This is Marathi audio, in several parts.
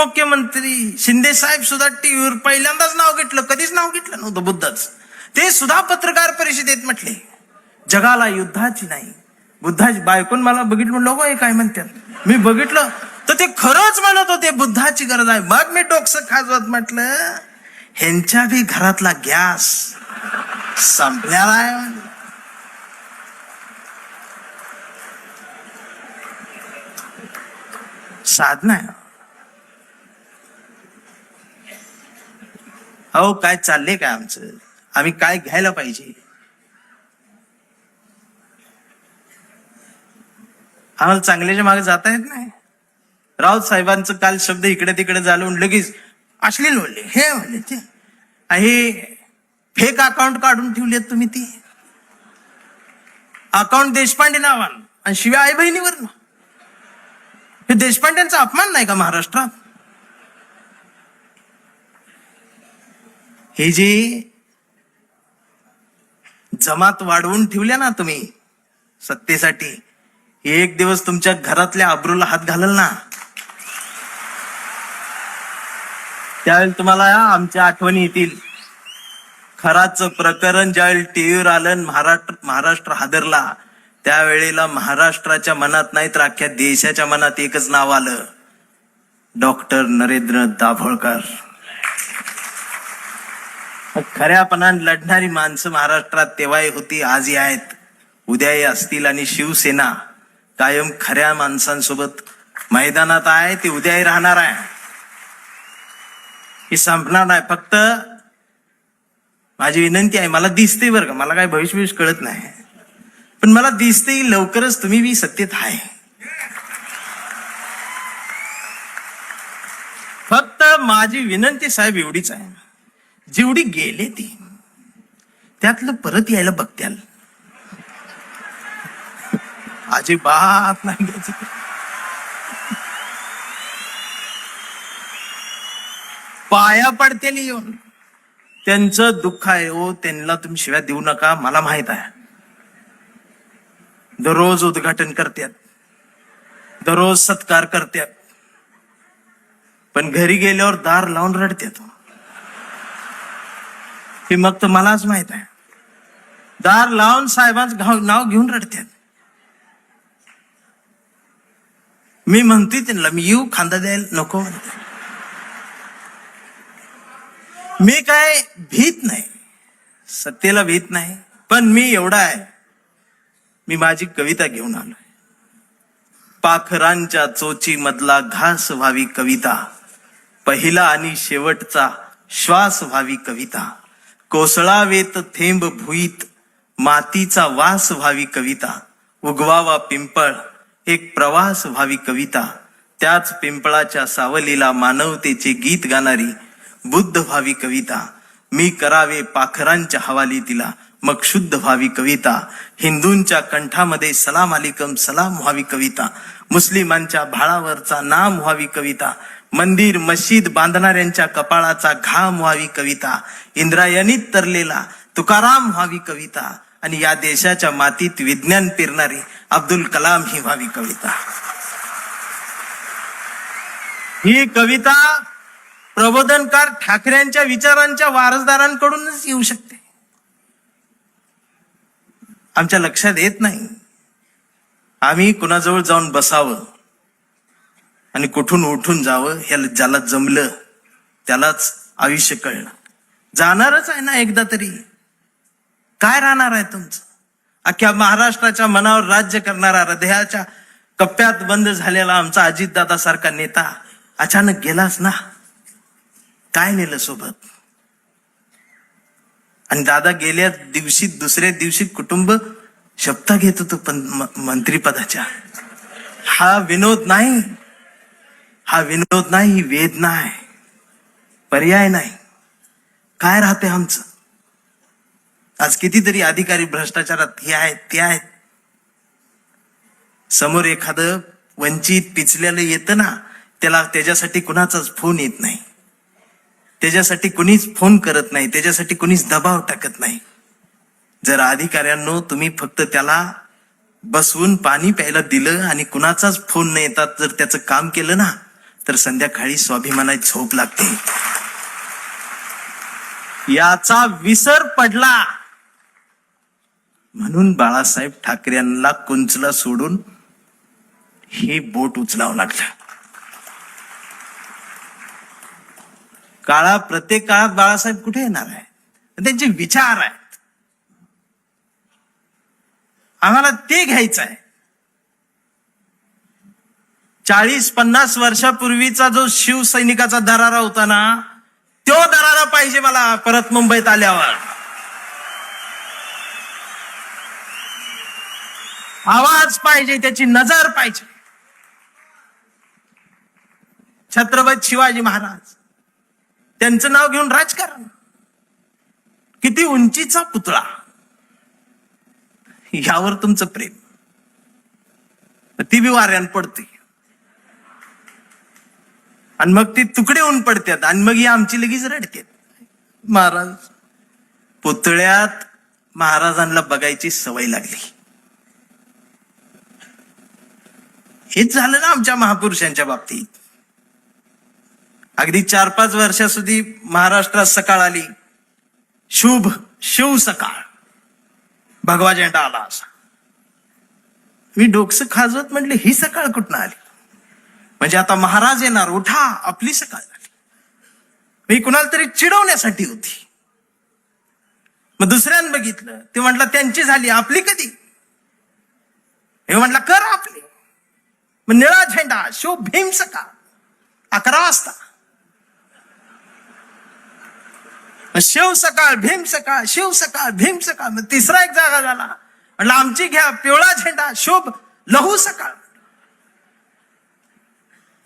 मुख्यमंत्री शिंदे साहेब सुद्धा टीव्हीवर पहिल्यांदाच नाव घेतलं, कधीच नाव घेतलं नव्हतं बुद्धाच. ते सुद्धा पत्रकार परिषदेत म्हटले जगाला युद्धाची नाही. बुद्धाची बायकोन मला बघितलं, लोक हे काय म्हणतात, मी बघितलं तर ते खरंच म्हणत होते बुद्धाची गरज आहे. मग मी डोकसं खाजवत म्हटलं ह्यांच्या बी घरातला गॅस संपलेला आहे. साधना आहे. अहो काय चाललंय काय आमचं, आम्ही काय घ्यायला पाहिजे. आम्हाला चांगल्याच्या मागे जाता येत नाही. राऊत साहेबांचं काल शब्द इकडे तिकडे झालं लगेच अश्लील बोलले, हे म्हणले ते हे फेक अकाउंट काढून ठेवलेत तुम्ही. ती अकाउंट देशपांडे नावान आणि शिवाय आई बहिणीवर ना. हे देशपांड्यांचा अपमान नाही का महाराष्ट्रात. हे जे जमात वाढवून ठेवल्या ना तुम्ही सत्तेसाठी, एक दिवस तुमच्या घरातल्या अब्रूला हात घालल ना, त्यावेळेला तुम्हाला आमच्या आठवणी येतील. खराचं प्रकरण ज्यावेळी टीव्हीवर आलं, महाराष्ट्र हादरला, त्यावेळेला महाराष्ट्राच्या मनात नाही तर अख्ख्या देशाच्या मनात एकच नाव आलं, डॉक्टर नरेंद्र दाभोळकर. खऱ्यापणाने लढणारी माणसं महाराष्ट्रात तेव्हाही होती, आजही आहेत, उद्याही असतील. आणि शिवसेना कायम खऱ्या माणसांसोबत मैदानात आहे, ती उद्याही राहणार आहे, ही संपणार नाही. फक्त माझी विनंती आहे, मला दिसते बरं का, मला काय भविष्य कळत नाही, पण मला दिसते लवकरच तुम्ही बी सत्तेत आहे. फक्त माझी विनंती साहेब एवढीच आहे, जेवढी गेले ती त्यातलं परत यायला बघत्याल, अजिबात नाही घ्यायची. पाया पडतेल येऊन, त्यांचं दुःख आहे हो, त्यांना तुम्ही शिव्या देऊ नका. मला माहित आहे दररोज उद्घाटन करतात, दररोज सत्कार करतात, पण घरी गेल्यावर दार लावून रडतात. हे मग तर मलाच माहित आहे, दार लावून साहेबांचं नाव घेऊन रडतात. मी म्हणतोय त्यांना, मी येऊ खांदा द्यायला नको म्हणते. मी काय भीत नाही, सत्तेला भीत नाही, पण मी एवढा आहे, मी माझी कविता घेऊन आलोय. पाखरांच्या चोची मधला घास व्हावी कविता, पहिला आणि शेवटचा श्वास व्हावी कविता, कोसळावेत थेंब भुईत मातीचा वास व्हावी कविता, उगवावा पिंपळ एक प्रवास व्हावी कविता, त्याच पिंपळाच्या सावलीला मानवतेचे गीत गाणारी बुद्ध व्हावी कविता, मी करावे पाखरांच्या हवाली तिला मग शुद्ध व्हावी कविता, हिंदूंच्या कंठामध्ये सलाम अलिकम सलाम व्हावी कविता, मुस्लिमांच्या भाळावरचा नाम व्हावी कविता, मंदिर मशीद बांधणाऱ्यांच्या कपाळाचा घाम व्हावी कविता, इंद्रायणीत तरलेला तुकाराम व्हावी कविता, आणि या देशाच्या मातीत विज्ञान पेरणारी अब्दुल कलाम ही व्हावी कविता. ही कविता प्रबोधनकार ठाकरेंच्या विचारांच्या वारसदारांकडूनच येऊ शकते. आमच्या लक्षात येत नाही, आम्ही कुणाजवळ जाऊन बसावं आणि कुठून उठून जावं, ह्याला ज्याला जमलं त्यालाच आयुष्य कळलं. जाणारच आहे ना एकदा तरी, काय राहणार आहे तुमचं. अख्ख्या महाराष्ट्राच्या मनावर राज्य करणारा, हृदयाच्या कप्प्यात बंद झालेला आमचा अजितदादा सारखा नेता अचानक गेलाच ना. काय नेलं सोबत. आणि दादा गेल्या दिवशी दुसऱ्या दिवशी कुटुंब शपथ घेत होतो पण मंत्रीपदाच्या. हा विनोद नाही, हा विनोद नाही, ही वेदना आहे, पर्याय नाही. काय राहते आमचं. आज कितीतरी अधिकारी भ्रष्टाचारात हे आहेत ते आहेत. समोर एखादं वंचित पिचलेलं येतं ना, त्याच्यासाठी कुणाचाच फोन येत नाही, त्याच्यासाठी कुणीच फोन करत नाही, त्याच्यासाठी कुणीच दबाव टाकत नाही. जर अधिकाऱ्यांनो तुम्ही फक्त त्याला बसवून पाणी प्यायला दिलं आणि कुणाचाच फोन न येतात जर त्याचं काम केलं ना, तर संध्याकाळी स्वाभिमानाची झोप लागते. याचा विसर पडला म्हणून बाळासाहेब ठाकरे यांना कुंचला सोडून हे बोट उचलावं लागलं. प्रत्येक काळात बाळासाहेब कुठे येणार आहे? त्यांचे विचार आहेत, आम्हाला ते घ्यायचं आहे. 40-50 वर्षापूर्वीचा जो शिवसैनिकाचा दरारा होता ना, तो दरारा पाहिजे मला परत मुंबईत आल्यावर. आवाज पाहिजे, त्याची नजर पाहिजे. छत्रपती शिवाजी महाराज, त्यांचं नाव घेऊन राजकारण, किती उंचीचा पुतळा, यावर तुमचं प्रेम, ती बी वाऱ्यान पडते आणि मग ती तुकडे होऊन पडतात आणि मग ही आमची लगेच रडते. महाराज, पुतळ्यात महाराजांना बघायची सवय लागली. हेच झालं ना आमच्या महापुरुषांच्या बाबतीत. अगदी 4-5 वर्षाસુધી महाराष्ट्रात सकाळ आली, शुभ शिव सकाळ, भगवा झेंडा आला असा. मी डोकसं खाजवत म्हटले, ही सकाळ कुठनं आली? म्हणजे आता महाराज येणार, उठा, आपली सकाळ झाली. मी कुणाला तरी चिडवण्यासाठी होती. मग दुसऱ्यानं बघितलं, ते म्हटलं त्यांची झाली, आपली कधी? हे म्हटलं कर आपली. मग निळा झेंडा, शिव भीम सकाळ, 11 वाजता. शिव सकाळ, भीम सकाळ, शिव सकाळ, भीम सकाळ. मग तिसरा एक जागा झाला, म्हटलं आमची घ्या, पिवळा झेंडा, शुभ लहू सकाळ.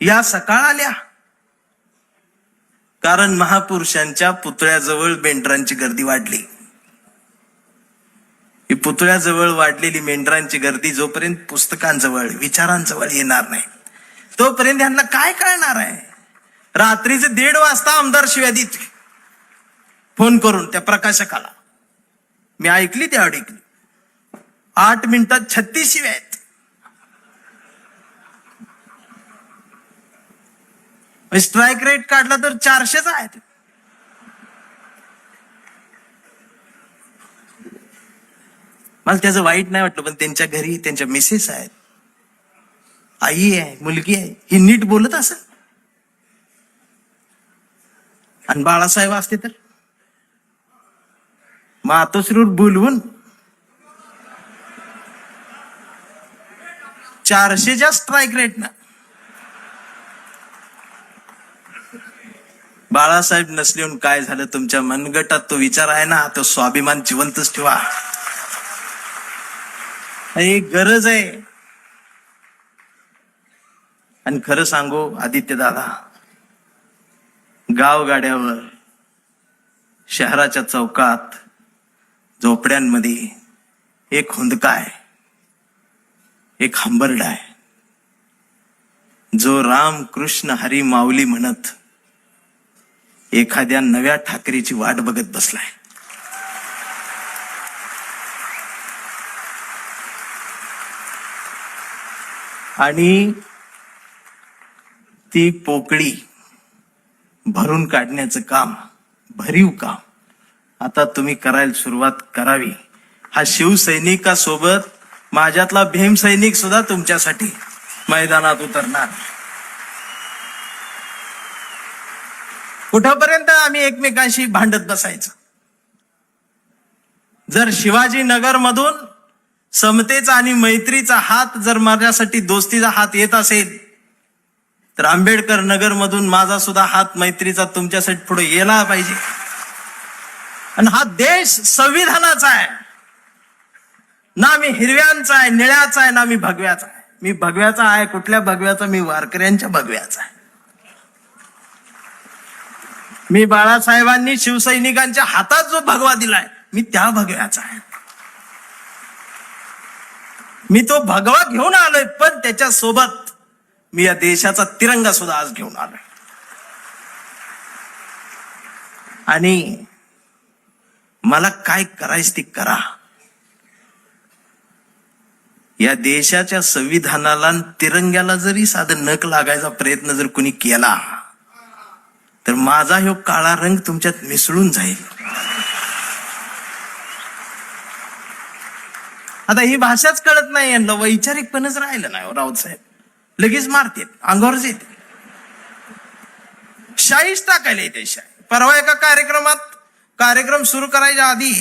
या सकाळ आल्या कारण महापुरुषांच्या पुतळ्याजवळ मेंढरांची गर्दी वाढली. ही पुतळ्याजवळ वाढलेली मेंढरांची गर्दी जोपर्यंत पुस्तकांजवळ, विचारांजवळ येणार नाही, तोपर्यंत यांना काय कळणार आहे? रात्रीचे 1:30 वाजता आमदार शिव्या देत फोन करून त्या प्रकाशकाला. मी ऐकली, त्या ऐकली. 8 मिनिटात 36 शिव्या आहेत. स्ट्राईक रेट काढला तर 400च आहेत. मला त्याचं वाईट नाही वाटलं, पण त्यांच्या घरी त्यांच्या मिसेस आहेत, आई आहे, मुलगी आहे, ही नीट बोलत असेल. आणि बाळासाहेब असते तर मातोश्रीवर बोलवून 400च्या स्ट्राईक रेट ना. बाळासाहेब नसले काय झालं? तुमच्या मनगटात तो विचार आहे ना, तो स्वाभिमान जिवंतच ठेवा. ही गरज आहे. आणि खरं सांगू आदित्य दादा, गावगाड्यावर, शहराच्या चौकात, झोपड्यांमध्ये एक हुंदका आहे, एक हंबरडा आहे, जो राम कृष्ण हरी माऊली म्हणत एखाद्या नव्या ठाकरेची वाट बघत बसलाय. आणि ती पोकळी भरून काढण्याचं काम, भरीव काम आता तुम्ही करायला सुरुवात करावी. हा शिवसैनिकासोबत माझ्यातला भीमसैनिक सुद्धा तुमच्यासाठी मैदानात उतरणार. कुठपर्यंत आम्ही एकमेकांशी भांडत बसायचं? जर शिवाजीनगर मधून समतेचा आणि मैत्रीचा हात, जर माझ्यासाठी दोस्तीचा हात येत असेल, तर आंबेडकर नगर मधून माझा सुद्धा हात मैत्रीचा तुमच्यासाठी पुढे येला पाहिजे. आणि हा देश संविधानाचा आहे ना, मी हिरव्यांचा आहे, निळ्याचा आहे, ना मी भगव्याचा आहे. मी भगव्याचा आहे. कुठल्या भगव्याचा? मी वारकऱ्यांच्या भगव्याचा आहे. मी बाळासाहेबांनी शिवसैनिकांच्या हातात जो भगवा दिलाय, मी त्या भगव्याचा आहे. मी तो भगवा घेऊन आलोय, पण त्याच्या सोबत मी या देशाचा तिरंगा सुद्धा आज घेऊन आलोय. आणि मला काय करायचं ते करा. या देशाच्या संविधानाला आणि तिरंग्याला जरी साधं नख लागायचा प्रयत्न जर कुणी केला तर माझा ह्यो काळा रंग तुमच्यात मिसळून जाईल. आता ही भाषाच कळत नाही यांना, वैचारिकपणच राहिलं नाही राऊत साहेब. लगेच मारतेत, अंगावरच येते, शाईच टाकायला येते शाई. परवा एका कार्यक्रम सुरू करायच्या आधी